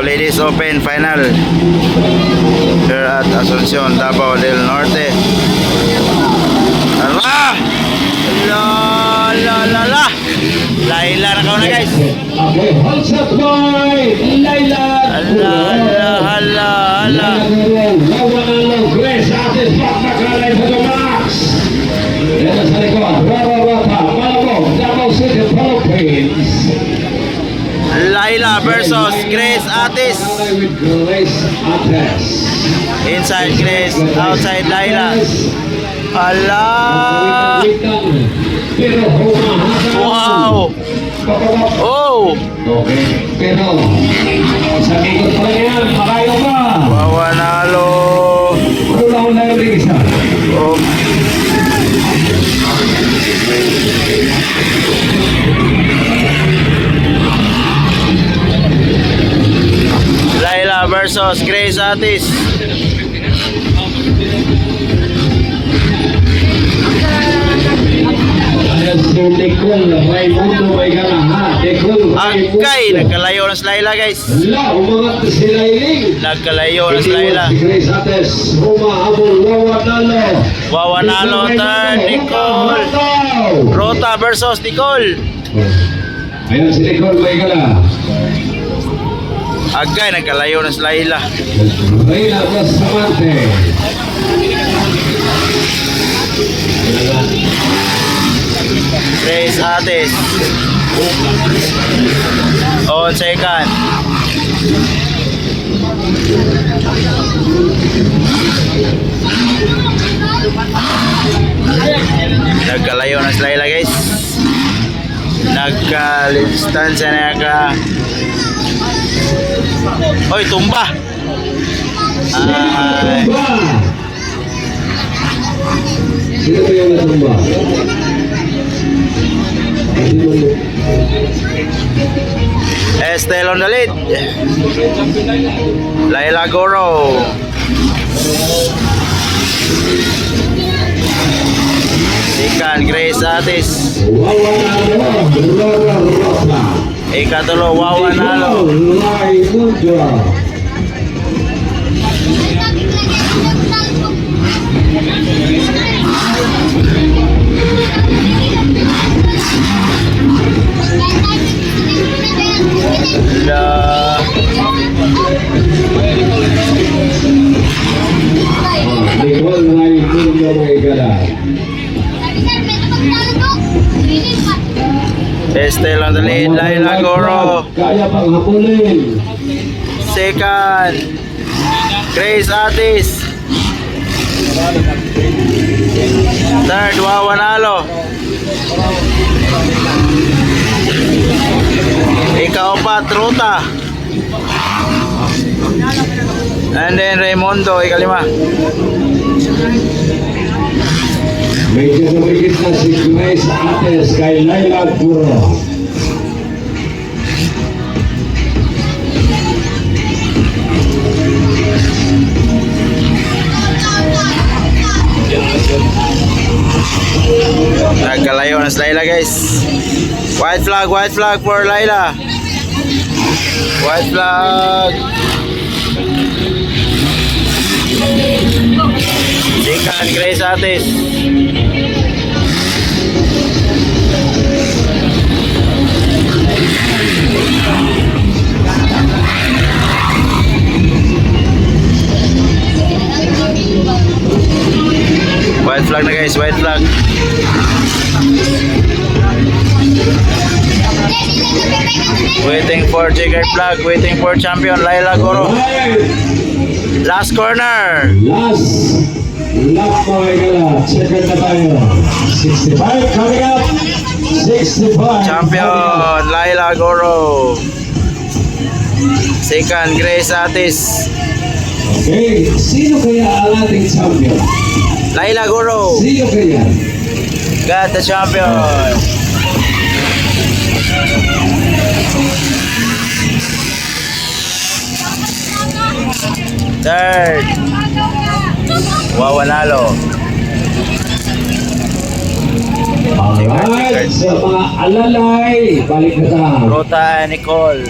Ladies Open Final here at Asuncion, Davao del Norte. Ala! La! Laila na kauna guys. Okay, hold shot boy! Laila! Hala! Grace Atis, Pagmakalay sa Max! Dito sa likod, Rararata, Malabog, Davao City, Philippines. Laila versus Grace Atis. With Grace Atis. Inside Grace, outside Laila. Hala! Pero humahasan. Wow! Oh! Okay, pero sa ikot pa yan, malayo pa. Wawanalo. Ulang na yung isa. Oh. Laila versus Grace Atis. Ayan si Nicole, may mundo, may gana ha. Nicole, may mundo. Agay, nagkalayo na si Laila guys. Wala, umangat si Lailing. Nagkalayo na si Laila. Si Grace Ates, humahabol, Wawanalo. Wawanalo turn, Nicole. Rota versus Nicole. Ayan si Nicole, may gana. Agay, nagkalayo na si Laila. Reyna Bustamante. Grace Atis. On second. Nagkalayo na si Laila guys. Nagka-distansya na ka. Oy, tumba. Ay. Sino ba yung natumba? Estel on the lead. Laila Goro. Second, Grace Atis. Ikatulo, Wawanalo. La. Estel on the lead, Laila Goro. Kaya pang hapulin. Second, Grace Atis. Third, Wawanalo. Ika-4, Ruta. And then Raimundo, ika-5. Medyo sumigit na si Grace Ates kay Laila Guro. Nagkalayo na si Laila guys. White flag for Laila. White flag. Second, Grace Atis. White flag na guys, white flag. Waiting for checkered flag, waiting for champion Laila Goro. Last corner. Last mga igala. Checker na tayo. 65 coming up. 65. Champion Laila Goro. Second, Grace Atis. Okay, sino kaya ang ating champion? Laila Goro. Sino kaya? Got the champion. Third, Wawanalo. Alright, sa mga alalay, balik na tayo. Rota and Nicole.